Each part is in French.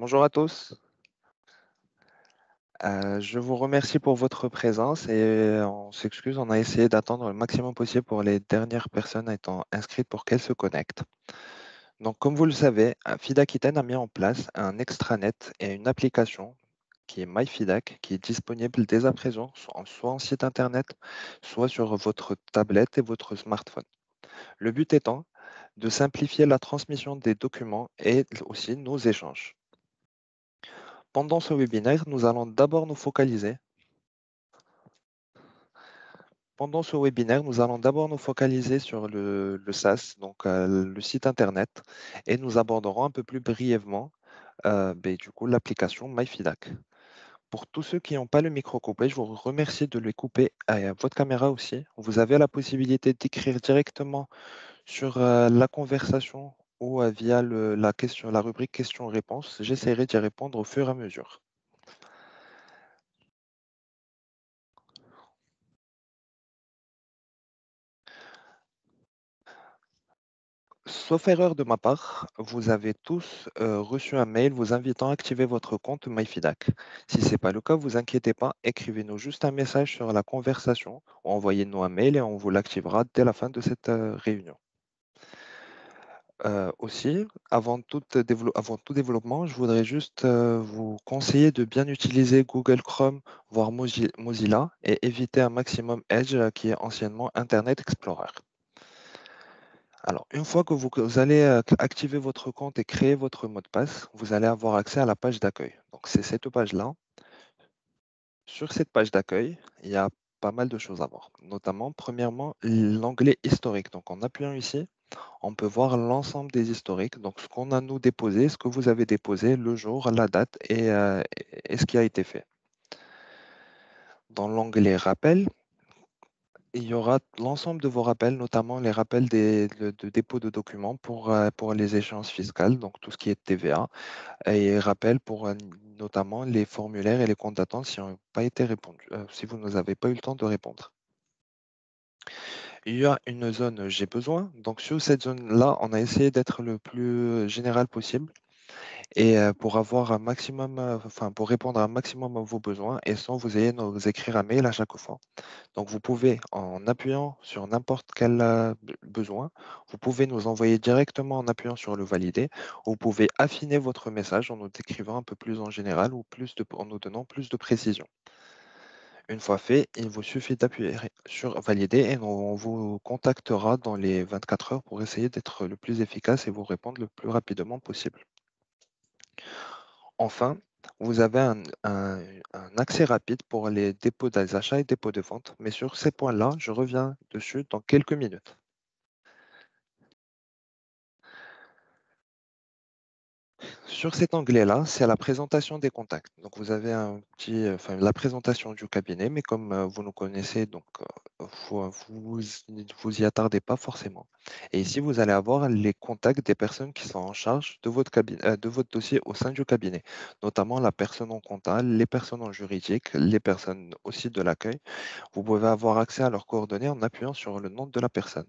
Bonjour à tous. Je vous remercie pour votre présence et on s'excuse, on a essayé d'attendre le maximum possible pour les dernières personnes étant inscrites pour qu'elles se connectent. Donc, comme vous le savez, FIDAK a mis en place un extranet et une application qui est MyFIDAK, qui est disponible dès à présent, soit en site internet, soit sur votre tablette et votre smartphone. Le but étant de simplifier la transmission des documents et aussi nos échanges. Pendant ce webinaire, nous allons d'abord nous focaliser Pendant ce webinaire, nous allons d'abord nous focaliser sur le SaaS, donc le site Internet, et nous aborderons un peu plus brièvement du coup, l'application MyFIDAC. Pour tous ceux qui n'ont pas le micro coupé, je vous remercie de le couper à votre caméra aussi. Vous avez la possibilité d'écrire directement sur la conversation ou via la rubrique questions-réponses. J'essaierai d'y répondre au fur et à mesure. Sauf erreur de ma part, vous avez tous reçu un mail vous invitant à activer votre compte MyFIDAC. Si ce n'est pas le cas, vous inquiétez pas, écrivez-nous juste un message sur la conversation ou envoyez-nous un mail et on vous l'activera dès la fin de cette réunion. Aussi, avant tout développement, je voudrais juste vous conseiller de bien utiliser Google Chrome, voire Mozilla, et éviter un maximum Edge, qui est anciennement Internet Explorer. Alors, une fois que vous allez activer votre compte et créer votre mot de passe, vous allez avoir accès à la page d'accueil. Donc, c'est cette page-là. Sur cette page d'accueil, il y a pas mal de choses à voir. Notamment, premièrement, l'onglet historique. Donc, en appuyant ici, on peut voir l'ensemble des historiques. Donc, ce qu'on a nous déposé, ce que vous avez déposé, le jour, la date et ce qui a été fait. Dans l'onglet rappel, il y aura l'ensemble de vos rappels, notamment les rappels de dépôt de documents pour les échéances fiscales, donc tout ce qui est TVA, et rappels pour notamment les formulaires et les comptes d'attente si si vous n'avez pas eu le temps de répondre. Il y a une zone j'ai besoin, donc sur cette zone-là, on a essayé d'être le plus général possible. Et pour avoir un maximum, pour répondre à un maximum à vos besoins et sans vous ayez nous écrire un mail à chaque fois. Donc, vous pouvez, en appuyant sur n'importe quel besoin, vous pouvez nous envoyer directement en appuyant sur le valider. Vous pouvez affiner votre message en nous décrivant un peu plus en général ou en nous donnant plus de précision. Une fois fait, il vous suffit d'appuyer sur valider et on vous contactera dans les 24 heures pour essayer d'être le plus efficace et vous répondre le plus rapidement possible. Enfin, vous avez un accès rapide pour les dépôts des achats et dépôts de vente, mais sur ces points-là, je reviens dessus dans quelques minutes. Sur cet onglet-là, c'est la présentation des contacts. Donc, vous avez la présentation du cabinet, mais comme vous nous connaissez, donc vous y attardez pas forcément. Et ici, vous allez avoir les contacts des personnes qui sont en charge de votre de votre dossier au sein du cabinet, notamment la personne en comptable, les personnes en juridique, les personnes aussi de l'accueil. Vous pouvez avoir accès à leurs coordonnées en appuyant sur le nom de la personne.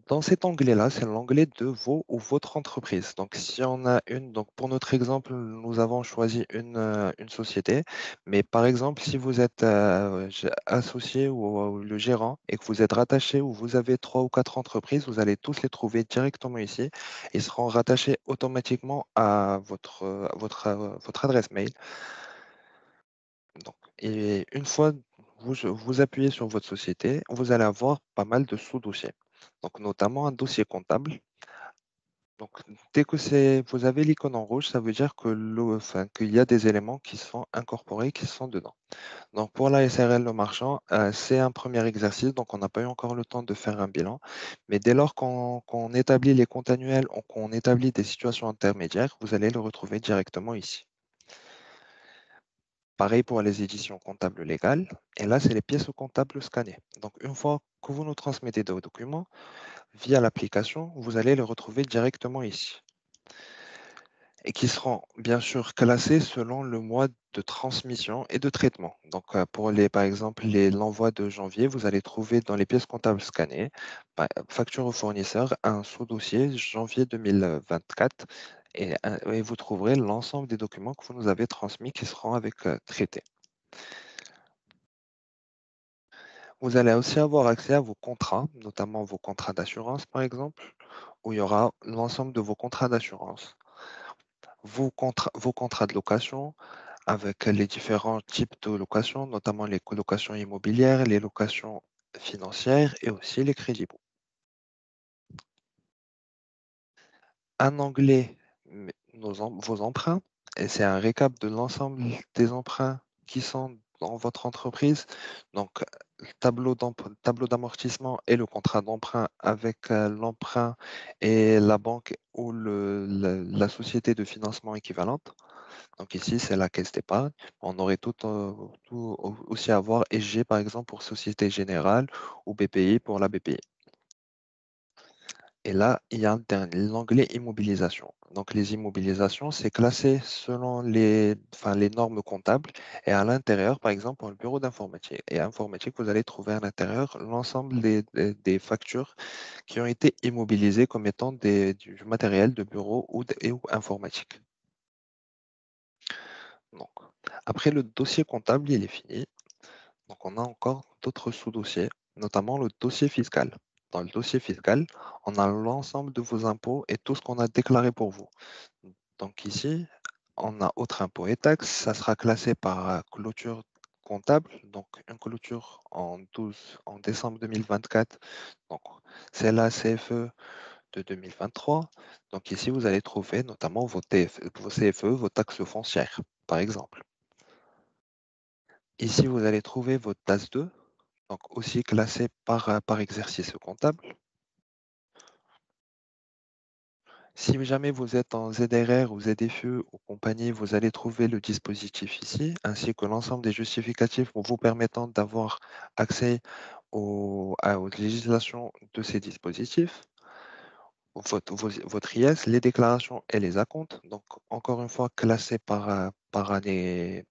Dans cet onglet-là, c'est l'onglet de vos ou votre entreprise. Donc, si on a donc pour notre exemple, nous avons choisi une société. Mais par exemple, si vous êtes associé ou le gérant et que vous êtes rattaché ou vous avez trois ou quatre entreprises, vous allez tous les trouver directement ici et seront rattachés automatiquement à votre adresse mail. Donc, et une fois vous appuyez sur votre société, vous allez avoir pas mal de sous-dossiers. Donc, notamment un dossier comptable. Donc, dès que vous avez l'icône en rouge, ça veut dire qu'il y a des éléments qui sont incorporés, qui sont dedans. Donc, pour la SRL, le marchand, c'est un premier exercice, donc on n'a pas eu encore le temps de faire un bilan. Mais dès lors qu'on établit les comptes annuels ou qu'on établit des situations intermédiaires, vous allez le retrouver directement ici. Pareil pour les éditions comptables légales. Et là, c'est les pièces comptables scannées. Donc, une fois que vous nous transmettez vos documents, via l'application, vous allez le retrouver directement ici. et qui seront bien sûr classés selon le mois de transmission et de traitement. Donc, pour par exemple, l'envoi de janvier, vous allez trouver dans les pièces comptables scannées, facture au fournisseur, un sous-dossier janvier 2024 et vous trouverez l'ensemble des documents que vous nous avez transmis qui seront avec traités. Vous allez aussi avoir accès à vos contrats, notamment vos contrats d'assurance, par exemple, où il y aura l'ensemble de vos contrats d'assurance, vos contrats de location, avec les différents types de locations, notamment les colocations immobilières, les locations financières et aussi les crédits. Un onglet, vos emprunts, et c'est un récap de l'ensemble des emprunts qui sont dans votre entreprise. Donc, le tableau d'amortissement et le contrat d'emprunt avec l'emprunt et la banque ou la société de financement équivalente. Donc ici, c'est la caisse d'épargne. On aurait tout aussi à voir SG, par exemple, pour Société Générale ou BPI pour la BPI. Et là, il y a l'onglet immobilisation. Donc les immobilisations, c'est classé selon les normes comptables. Et à l'intérieur, par exemple, pour le bureau d'informatique et informatique, vous allez trouver à l'intérieur l'ensemble des factures qui ont été immobilisées comme étant du matériel de bureau ou informatique. Donc, après le dossier comptable, il est fini. Donc, on a encore d'autres sous-dossiers, notamment le dossier fiscal. Dans le dossier fiscal, on a l'ensemble de vos impôts et tout ce qu'on a déclaré pour vous. Donc ici, on a autres impôts et taxes. Ça sera classé par clôture comptable. Donc une clôture en décembre 2024. Donc c'est la CFE de 2023. Donc ici, vous allez trouver notamment vos CFE, vos taxes foncières, par exemple. Ici, vous allez trouver votre tasse 2, donc aussi classé par exercice comptable. Si jamais vous êtes en ZRR ou ZFE ou compagnie, vous allez trouver le dispositif ici, ainsi que l'ensemble des justificatifs vous permettant d'avoir accès aux législations de ces dispositifs, votre IS, les déclarations et les acomptes, donc encore une fois classés par année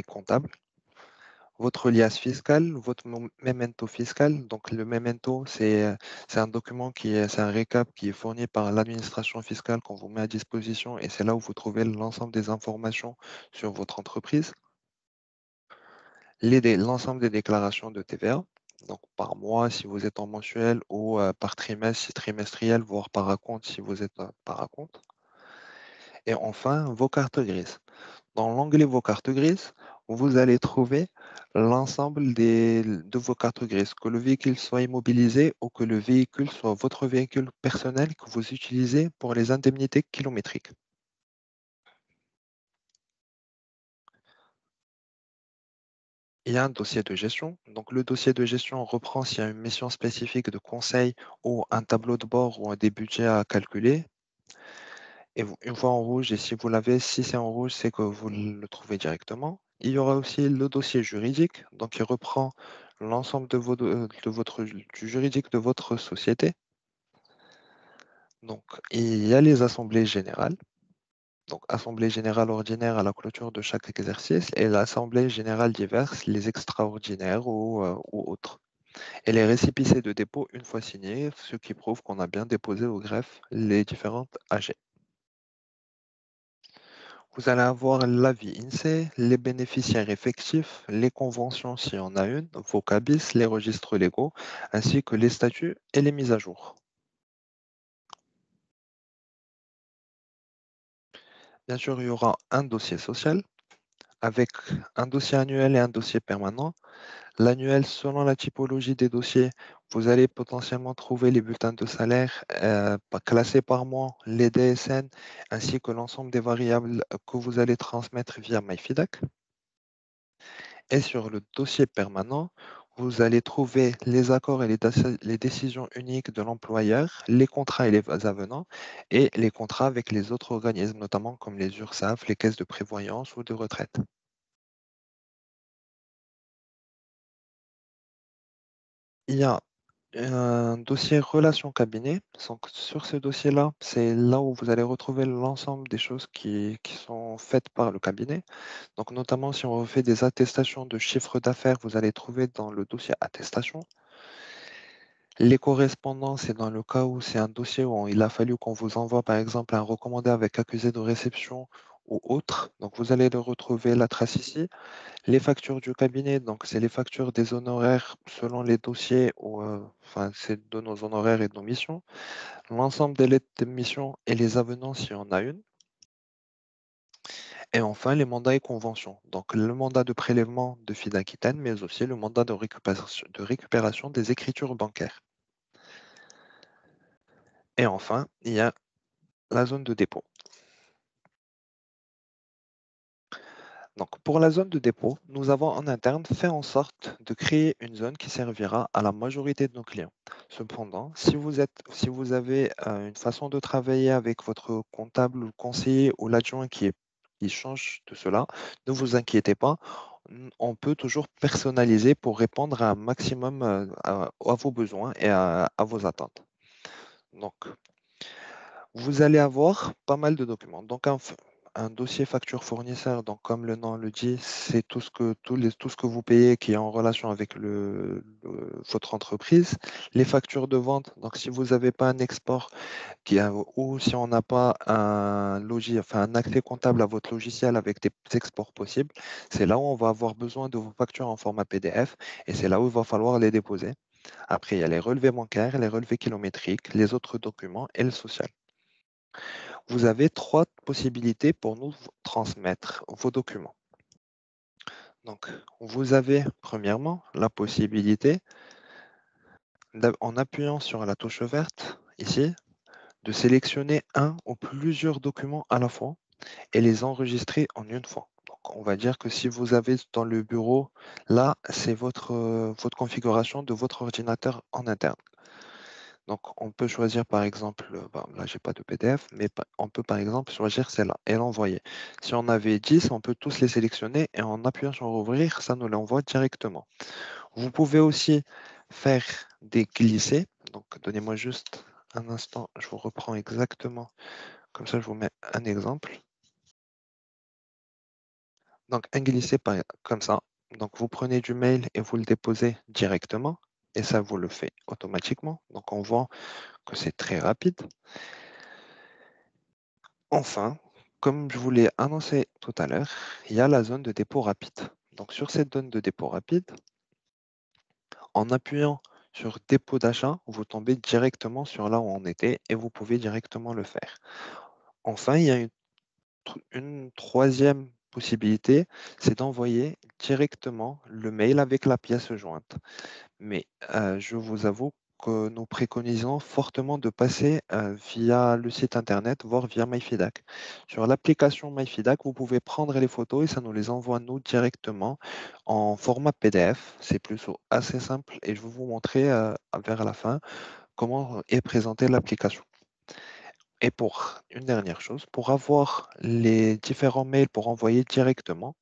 comptable. Votre liasse fiscale, votre memento fiscal. Donc, le memento, c'est un document c'est un récap qui est fourni par l'administration fiscale qu'on vous met à disposition et c'est là où vous trouvez l'ensemble des informations sur votre entreprise. L'ensemble des déclarations de TVA, donc par mois si vous êtes en mensuel ou par trimestre, si trimestriel, voire par acompte si vous êtes par acompte. Et enfin, vos cartes grises. Dans l'onglet Vos cartes grises, vous allez trouver l'ensemble de vos cartes grises, que le véhicule soit immobilisé ou que le véhicule soit votre véhicule personnel que vous utilisez pour les indemnités kilométriques. Il y a un dossier de gestion. Donc, le dossier de gestion reprend s'il y a une mission spécifique de conseil ou un tableau de bord ou des budgets à calculer. Et une fois en rouge, et si vous l'avez, si c'est en rouge, c'est que vous le trouvez directement. Il y aura aussi le dossier juridique, donc il reprend l'ensemble du juridique de votre société. Donc, il y a les assemblées générales. Donc, assemblée générale ordinaire à la clôture de chaque exercice et l'assemblée générale diverse, les extraordinaires ou autres. Et les récépissés de dépôt une fois signés, ce qui prouve qu'on a bien déposé au greffe les différentes AG. Vous allez avoir l'avis INSEE, les bénéficiaires effectifs, les conventions s'il y en a une, vos cabis, les registres légaux, ainsi que les statuts et les mises à jour. Bien sûr, il y aura un dossier social avec un dossier annuel et un dossier permanent. L'annuel, selon la typologie des dossiers, vous allez potentiellement trouver les bulletins de salaire classés par mois, les DSN, ainsi que l'ensemble des variables que vous allez transmettre via MyFIDAC. Et sur le dossier permanent, vous allez trouver les accords et les décisions uniques de l'employeur, les contrats et les avenants, et les contrats avec les autres organismes, notamment comme les URSSAF, les caisses de prévoyance ou de retraite. Il y a un dossier relation cabinet. Donc, sur ce dossier-là, c'est là où vous allez retrouver l'ensemble des choses qui sont faites par le cabinet. Donc, notamment, si on fait des attestations de chiffre d'affaires, vous allez trouver dans le dossier attestation. Les correspondances, c'est dans le cas où c'est un dossier où il a fallu qu'on vous envoie, par exemple, un recommandé avec accusé de réception ou autre. Donc, vous allez le retrouver la trace ici. Les factures du cabinet, donc c'est les factures des honoraires selon les dossiers, ou, enfin, c'est de nos honoraires et de nos missions. L'ensemble des lettres de mission et les avenants s'il y en a une. Et enfin, les mandats et conventions. Donc, le mandat de prélèvement de FIDAQUITANE, mais aussi le mandat de récupération des écritures bancaires. Et enfin, il y a la zone de dépôt. Donc, pour la zone de dépôt, nous avons en interne fait en sorte de créer une zone qui servira à la majorité de nos clients. Cependant, si vous avez une façon de travailler avec votre comptable ou conseiller ou l'adjoint qui change de cela, ne vous inquiétez pas. On peut toujours personnaliser pour répondre à un maximum à vos besoins et à vos attentes. Donc, vous allez avoir pas mal de documents. Donc, un dossier facture fournisseur, donc comme le nom le dit, c'est tout ce que vous payez qui est en relation avec votre entreprise. Les factures de vente, donc si vous n'avez pas un export ou si on n'a pas enfin, un accès comptable à votre logiciel avec des exports possibles, c'est là où on va avoir besoin de vos factures en format PDF et c'est là où il va falloir les déposer. Après, il y a les relevés bancaires, les relevés kilométriques, les autres documents et le social. Vous avez trois possibilités pour nous transmettre vos documents. Donc, vous avez premièrement la possibilité, en appuyant sur la touche verte, ici, de sélectionner un ou plusieurs documents à la fois et les enregistrer en une fois. Donc, on va dire que si vous avez dans le bureau, là, c'est votre configuration de votre ordinateur en interne. Donc, on peut choisir par exemple, là, j'ai pas de PDF, mais on peut par exemple choisir celle-là et l'envoyer. Si on avait 10, on peut tous les sélectionner et en appuyant sur ouvrir, ça nous l'envoie directement. Vous pouvez aussi faire des glissés. Donc, donnez-moi juste un instant, je vous reprends exactement. Comme ça, je vous mets un exemple. Donc, un glissé comme ça. Donc, vous prenez du mail et vous le déposez directement. Et ça vous le fait automatiquement. Donc, on voit que c'est très rapide. Enfin, comme je vous l'ai annoncé tout à l'heure, il y a la zone de dépôt rapide. Donc sur cette zone de dépôt rapide, en appuyant sur dépôt d'achat, vous tombez directement sur là où on était et vous pouvez directement le faire. Enfin, il y a une troisième possibilité, c'est d'envoyer directement le mail avec la pièce jointe. Mais je vous avoue que nous préconisons fortement de passer via le site internet, voire via MyFidac. Sur l'application MyFidac, vous pouvez prendre les photos et ça nous les envoie nous directement en format PDF. C'est plutôt assez simple et je vais vous montrer vers la fin comment est présentée l'application. Et pour une dernière chose, pour avoir les différents mails pour envoyer directement,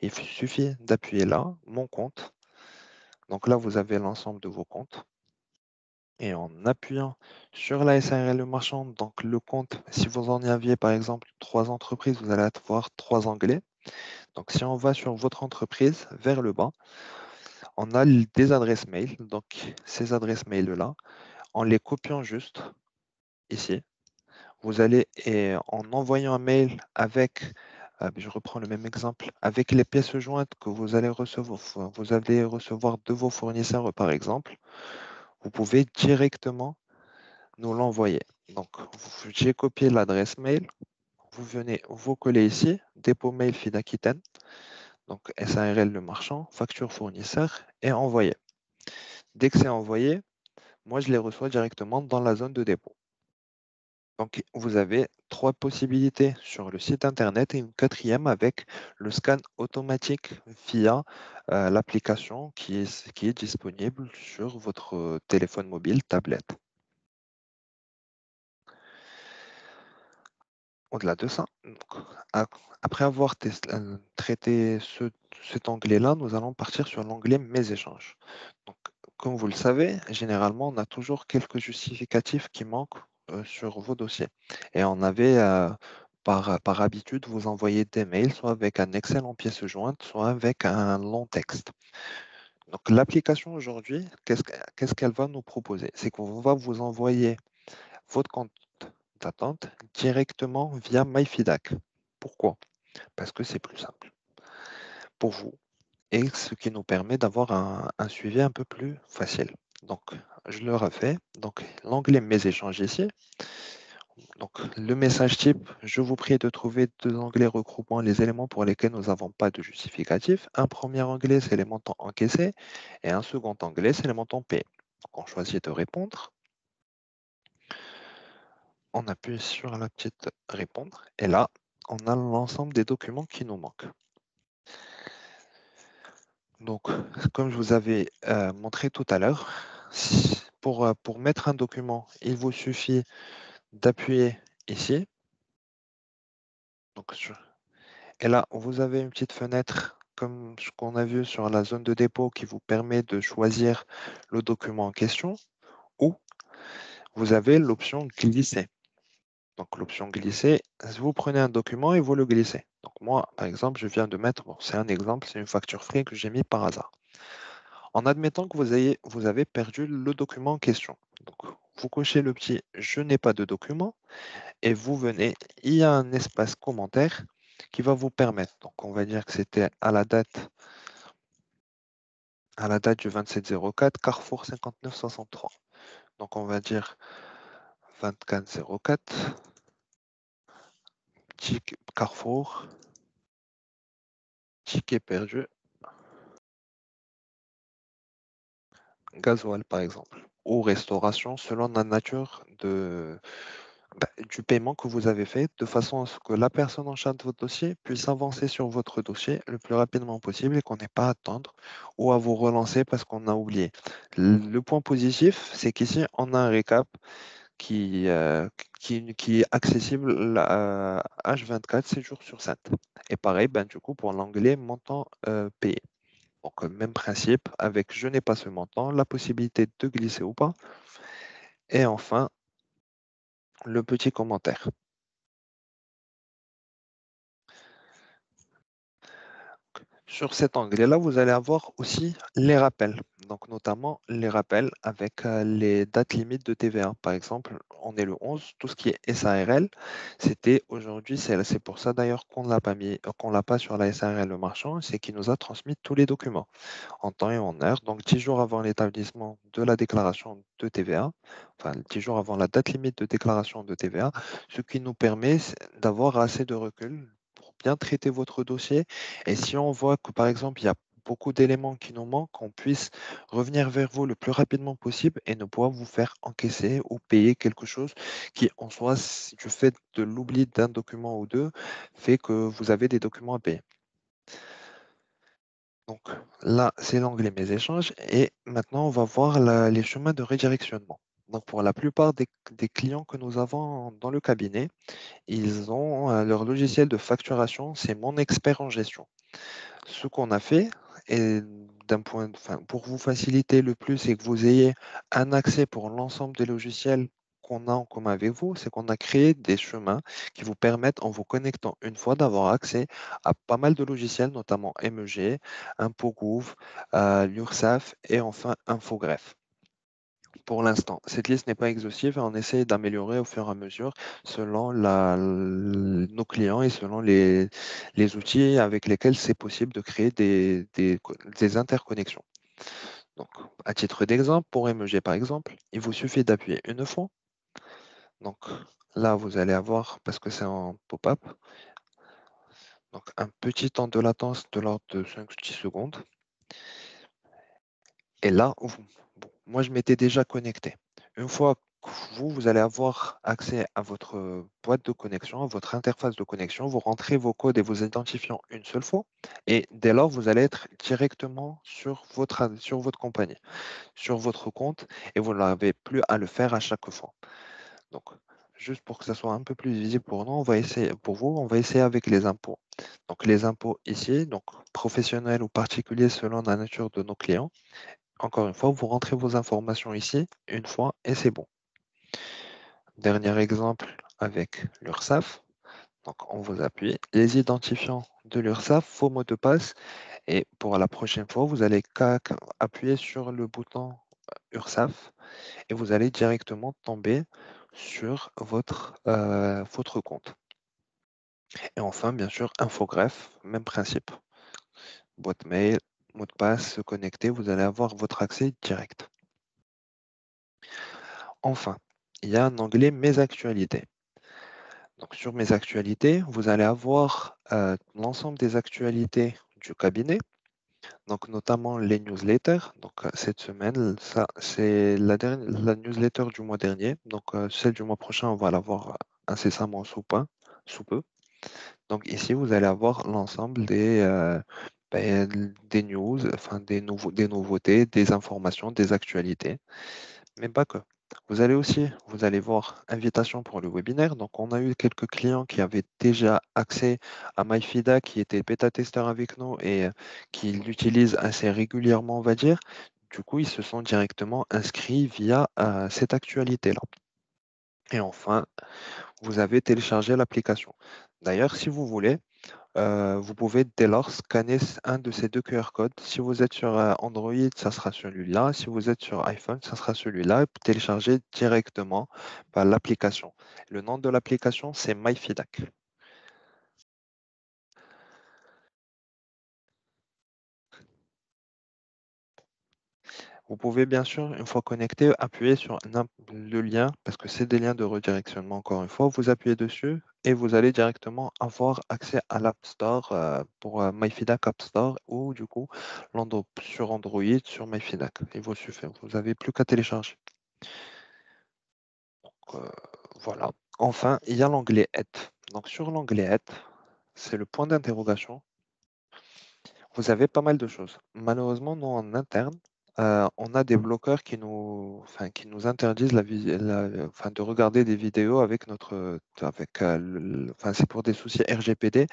il suffit d'appuyer là, mon compte. Donc là, vous avez l'ensemble de vos comptes. Et en appuyant sur la SARL marchande, donc le compte, si vous en aviez par exemple trois entreprises, vous allez avoir trois onglets. Donc si on va sur votre entreprise, vers le bas, on a des adresses mail. Donc ces adresses mail-là, en les copiant juste ici, vous allez, et en envoyant un mail avec, je reprends le même exemple, avec les pièces jointes que vous allez recevoir, enfin, vous allez recevoir de vos fournisseurs par exemple, vous pouvez directement nous l'envoyer. Donc, j'ai copié l'adresse mail. Vous venez vous coller ici, dépôt mail FIDAQUITANE, donc SARL le marchand, facture fournisseur et envoyer. Dès que c'est envoyé, moi je les reçois directement dans la zone de dépôt. Donc, vous avez trois possibilités sur le site internet et une quatrième avec le scan automatique via l'application qui est disponible sur votre téléphone mobile, tablette. Au-delà de ça, donc, après avoir traité cet onglet-là, nous allons partir sur l'onglet Mes échanges. Donc, Comme vous le savez, généralement, on a toujours quelques justificatifs qui manquent sur vos dossiers. Et on avait, par habitude, vous envoyer des mails, soit avec un Excel en pièces jointes, soit avec un long texte. Donc, l'application aujourd'hui, qu'est-ce qu'elle va nous proposer? C'est qu'on va vous envoyer votre compte d'attente directement via MyFIDAC. Pourquoi? Parce que c'est plus simple pour vous et ce qui nous permet d'avoir un suivi un peu plus facile. Donc, je le refais. Donc, l'onglet Mes échanges ici. Donc, le message type, je vous prie de trouver deux onglets regroupant les éléments pour lesquels nous n'avons pas de justificatif. Un premier onglet, c'est les montants encaissés et un second onglet, c'est les montants payés. Donc, on choisit de répondre. On appuie sur la petite répondre et là, on a l'ensemble des documents qui nous manquent. Donc, comme je vous avais montré tout à l'heure, pour mettre un document, il vous suffit d'appuyer ici. Donc, et là, vous avez une petite fenêtre comme ce qu'on a vu sur la zone de dépôt qui vous permet de choisir le document en question ou vous avez l'option glisser. Donc, l'option glisser, vous prenez un document et vous le glissez. Donc, moi, par exemple, je viens de mettre, bon, c'est un exemple, c'est une facture free que j'ai mis par hasard. En admettant que vous avez perdu le document en question. Donc, vous cochez le petit «Je n'ai pas de document» et vous venez, il y a un espace commentaire qui va vous permettre. Donc, on va dire que c'était à la date du 27/04, Carrefour 5963. Donc, on va dire 24/04, Carrefour, ticket perdu, gasoil par exemple, ou restauration selon la nature du paiement que vous avez fait, de façon à ce que la personne en charge de votre dossier puisse avancer sur votre dossier le plus rapidement possible et qu'on n'ait pas à attendre ou à vous relancer parce qu'on a oublié. Le point positif, c'est qu'ici, on a un récap qui, euh, qui est accessible H24, 7 jours sur 7. Et pareil, ben, du coup, pour l'anglais, montant payé. Donc, même principe, avec je n'ai pas ce montant, la possibilité de glisser ou pas. Et enfin, le petit commentaire. Sur cet onglet-là, vous allez avoir aussi les rappels. Donc, notamment les rappels avec les dates limites de TVA. Par exemple, on est le 11, tout ce qui est SARL, c'était aujourd'hui, c'est pour ça d'ailleurs qu'on ne l'a pas mis, qu'on l'a pas sur la SARL le marchand, c'est qu'il nous a transmis tous les documents en temps et en heure. Donc, 10 jours avant l'établissement de la déclaration de TVA, enfin 10 jours avant la date limite de déclaration de TVA, ce qui nous permet d'avoir assez de recul pour bien traiter votre dossier. Et si on voit que, par exemple, il y a beaucoup d'éléments qui nous manquent, qu'on puisse revenir vers vous le plus rapidement possible et ne pas vous faire encaisser ou payer quelque chose qui, en soi, si du fait de l'oubli d'un document ou deux, fait que vous avez des documents à payer. Donc là, c'est l'onglet Mes échanges et maintenant, on va voir les chemins de redirectionnement. Donc pour la plupart des clients que nous avons dans le cabinet, ils ont leur logiciel de facturation, c'est Mon Expert en gestion. Ce qu'on a fait, et enfin, pour vous faciliter le plus et que vous ayez un accès pour l'ensemble des logiciels qu'on a en commun avec vous, c'est qu'on a créé des chemins qui vous permettent, en vous connectant une fois, d'avoir accès à pas mal de logiciels, notamment MEG, ImpôGouv, l'URSSAF et enfin Infogreffe. Pour l'instant, cette liste n'est pas exhaustive et on essaie d'améliorer au fur et à mesure selon nos clients et selon les outils avec lesquels c'est possible de créer des interconnexions. Donc, à titre d'exemple, pour MG par exemple, il vous suffit d'appuyer une fois. Donc là, vous allez avoir, parce que c'est en pop-up, donc un petit temps de latence de l'ordre de 5-10 secondes. Et là, bon, moi, je m'étais déjà connecté. Une fois que vous allez avoir accès à votre boîte de connexion, à votre interface de connexion, vous rentrez vos codes et vos identifiants une seule fois. Et dès lors, vous allez être directement sur votre compagnie, sur votre compte, et vous n'avez plus à le faire à chaque fois. Donc, juste pour que ça soit un peu plus visible pour nous, on va essayer, pour vous, on va essayer avec les impôts. Donc, les impôts ici, donc professionnels ou particuliers selon la nature de nos clients. Encore une fois, vous rentrez vos informations ici une fois et c'est bon. Dernier exemple avec l'URSSAF. Donc, on vous appuie. Les identifiants de l'URSSAF, vos mots de passe. Et pour la prochaine fois, vous allez appuyer sur le bouton URSSAF et vous allez directement tomber sur votre compte. Et enfin, bien sûr, infogreffe, même principe. Boîte mail, mot de passe, se connecter, vous allez avoir votre accès direct. Enfin, il y a un onglet Mes actualités. Donc, sur Mes actualités, vous allez avoir l'ensemble des actualités du cabinet, donc notamment les newsletters. Donc, cette semaine, ça, c'est la newsletter du mois dernier. Donc, celle du mois prochain, on va l'avoir incessamment sous peu. Donc, ici, vous allez avoir l'ensemble des news, enfin des nouveautés, des informations, des actualités, mais pas que. Vous allez voir invitation pour le webinaire. Donc, on a eu quelques clients qui avaient déjà accès à MyFIDA, qui étaient bêta-testeurs avec nous et qui l'utilisent assez régulièrement, on va dire. Du coup, ils se sont directement inscrits via cette actualité-là. Et enfin, vous avez téléchargé l'application. D'ailleurs, si vous voulez, vous pouvez dès lors scanner un de ces deux QR codes. Si vous êtes sur Android, ça sera celui-là. Si vous êtes sur iPhone, ça sera celui-là. Et télécharger directement par l'application. Le nom de l'application, c'est MyFIDAC. Vous pouvez bien sûr, une fois connecté, appuyer sur le lien, parce que c'est des liens de redirectionnement encore une fois. Vous appuyez dessus et vous allez directement avoir accès à l'App Store pour MyFIDAC App Store ou du coup sur Android, sur MyFIDAC. Il vous suffit, vous n'avez plus qu'à télécharger. Donc, voilà. Enfin, il y a l'onglet Aide. Donc sur l'onglet Aide, c'est le point d'interrogation. Vous avez pas mal de choses. Malheureusement, nous, en interne, on a des bloqueurs qui nous interdisent enfin, de regarder des vidéos avec enfin, c'est pour des soucis RGPD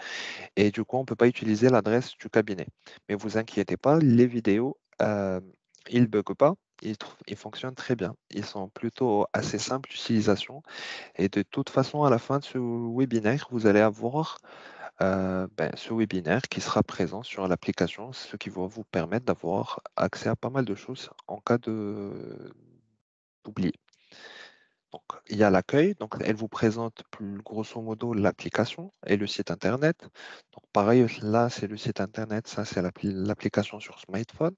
et du coup, on ne peut pas utiliser l'adresse du cabinet. Mais vous inquiétez pas, les vidéos, ils ne bugent pas. Ils fonctionnent très bien. Ils sont plutôt assez simples d'utilisation. Et de toute façon, à la fin de ce webinaire, vous allez avoir ce webinaire qui sera présent sur l'application, ce qui va vous permettre d'avoir accès à pas mal de choses en cas d'oubli. Donc, il y a l'accueil, donc elle vous présente plus grosso modo l'application et le site internet. Donc, pareil, là, c'est le site internet, ça, c'est l'application sur smartphone.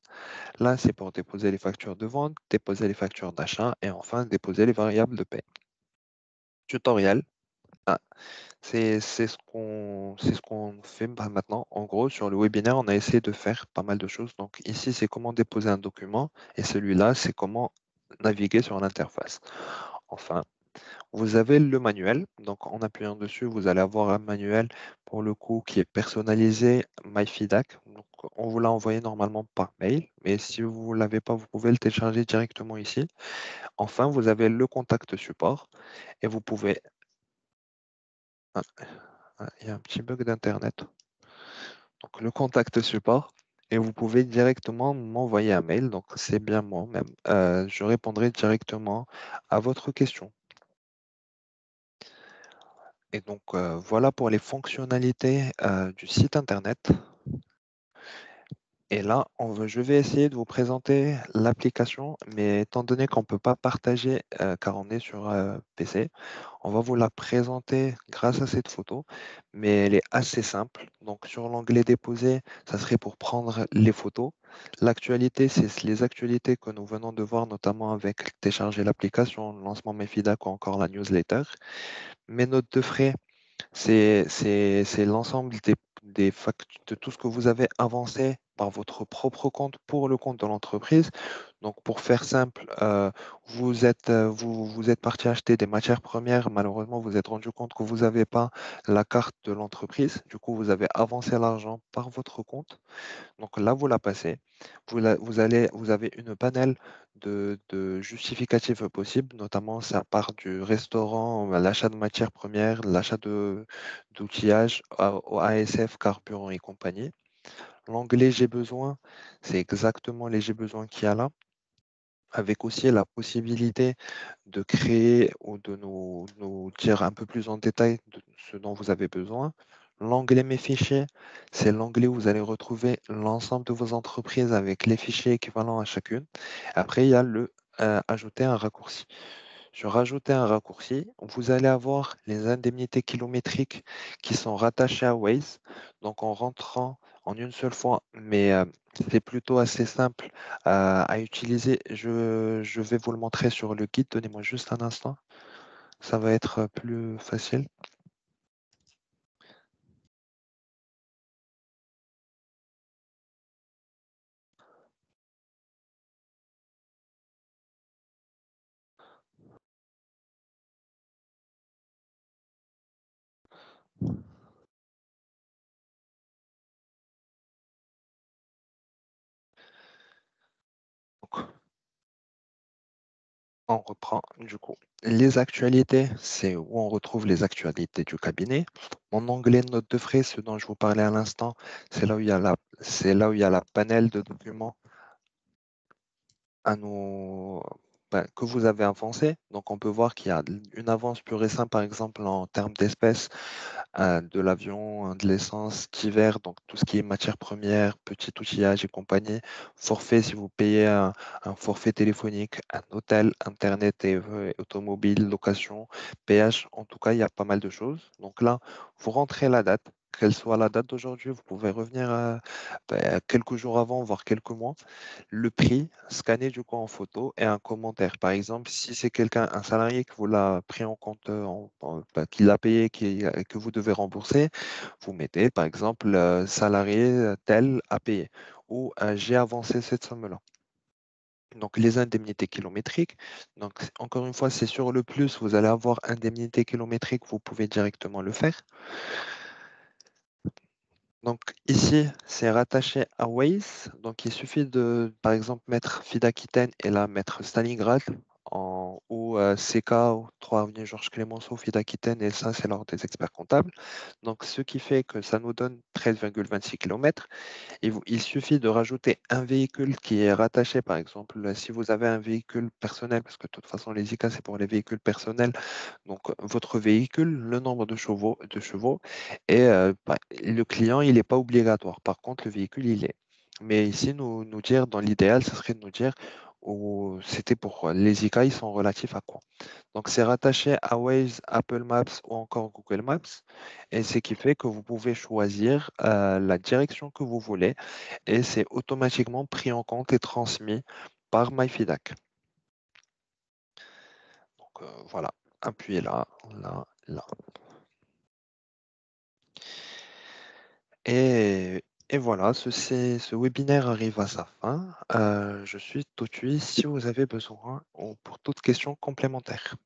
Là, c'est pour déposer les factures de vente, déposer les factures d'achat et enfin déposer les variables de paie. Tutoriel. Ah, c'est ce qu'on fait maintenant. En gros, sur le webinaire, on a essayé de faire pas mal de choses. Donc ici, c'est comment déposer un document et celui-là, c'est comment naviguer sur l'interface. Enfin, vous avez le manuel. Donc en appuyant dessus, vous allez avoir un manuel pour le coup qui est personnalisé MyFIDAC. Donc on vous l'a envoyé normalement par mail, mais si vous ne l'avez pas, vous pouvez le télécharger directement ici. Enfin, vous avez le contact support et vous pouvez. Ah, il y a un petit bug d'Internet. Donc, le contact support et vous pouvez directement m'envoyer un mail. Donc, c'est bien moi-même. Je répondrai directement à votre question. Et donc, voilà pour les fonctionnalités du site Internet. Et là, je vais essayer de vous présenter l'application, mais étant donné qu'on ne peut pas partager car on est sur PC, on va vous la présenter grâce à cette photo, mais elle est assez simple. Donc sur l'onglet déposer, ça serait pour prendre les photos. L'actualité, c'est les actualités que nous venons de voir, notamment avec télécharger l'application, le lancement Mefidac ou encore la newsletter. Mes notes de frais, c'est l'ensemble de tout ce que vous avez avancé par votre propre compte pour le compte de l'entreprise. Donc, pour faire simple, vous êtes parti acheter des matières premières. Malheureusement, vous vous êtes rendu compte que vous n'avez pas la carte de l'entreprise. Du coup, vous avez avancé l'argent par votre compte. Donc là, vous la passez. Vous avez une panel de justificatifs possibles, notamment ça part du restaurant, l'achat de matières premières, l'achat d'outillage, au ASF, carburant et compagnie. L'onglet J'ai besoin, c'est exactement les J'ai besoin qu'il y a là, avec aussi la possibilité de créer ou de nous dire un peu plus en détail de ce dont vous avez besoin. L'onglet Mes fichiers, c'est l'onglet où vous allez retrouver l'ensemble de vos entreprises avec les fichiers équivalents à chacune. Après, il y a le Ajouter un raccourci. Sur Rajouter un raccourci, vous allez avoir les indemnités kilométriques qui sont rattachées à Waze. Donc en rentrant en une seule fois, mais c'est plutôt assez simple à utiliser. Je vais vous le montrer sur le guide. Donnez-moi juste un instant. Ça va être plus facile. Donc, on reprend du coup. Les actualités, c'est où on retrouve les actualités du cabinet. Mon onglet notes de frais, ce dont je vous parlais à l'instant, c'est là où il y a la panel de documents à nous, que vous avez avancé. Donc, on peut voir qu'il y a une avance pure et simple, par exemple, en termes d'espèces, de l'avion, de l'essence, divers, donc tout ce qui est matière première, petit outillage et compagnie. Forfait, si vous payez un forfait téléphonique, un hôtel, Internet et automobile, location, péage, en tout cas, il y a pas mal de choses. Donc là, vous rentrez la date. Quelle soit la date d'aujourd'hui, vous pouvez revenir quelques jours avant, voire quelques mois le prix, scanné du coup en photo et un commentaire. Par exemple, si c'est quelqu'un, un salarié que vous l'a pris en compte, qui l'a payé, que vous devez rembourser, vous mettez par exemple salarié tel a payé ou j'ai avancé cette somme-là. Donc les indemnités kilométriques. Donc encore une fois, c'est sur le plus, vous allez avoir indemnité kilométrique, vous pouvez directement le faire. Donc ici, c'est rattaché à Waze. Donc il suffit de, par exemple, mettre Fid-Aquitaine et là mettre Stalingrad ou CK ou 3 avenue Georges Clemenceau, Fid-Aquitaine et ça, c'est l'ordre des experts comptables. Donc ce qui fait que ça nous donne 13,26 km. Il suffit de rajouter un véhicule qui est rattaché, par exemple, si vous avez un véhicule personnel, parce que de toute façon, les ICA, c'est pour les véhicules personnels. Donc, votre véhicule, le nombre de chevaux et le client, il n'est pas obligatoire. Par contre, le véhicule, il est. Mais ici, nous dire, dans l'idéal, ce serait de nous dire, c'était pour les ICA, ils sont relatifs à quoi? Donc, c'est rattaché à Waze, Apple Maps ou encore Google Maps. Et ce qui fait que vous pouvez choisir la direction que vous voulez et c'est automatiquement pris en compte et transmis par MyFidac. Donc, voilà, appuyez là, là, là. Et voilà, ce webinaire arrive à sa fin. Je suis tout oui si vous avez besoin ou pour toute question complémentaire.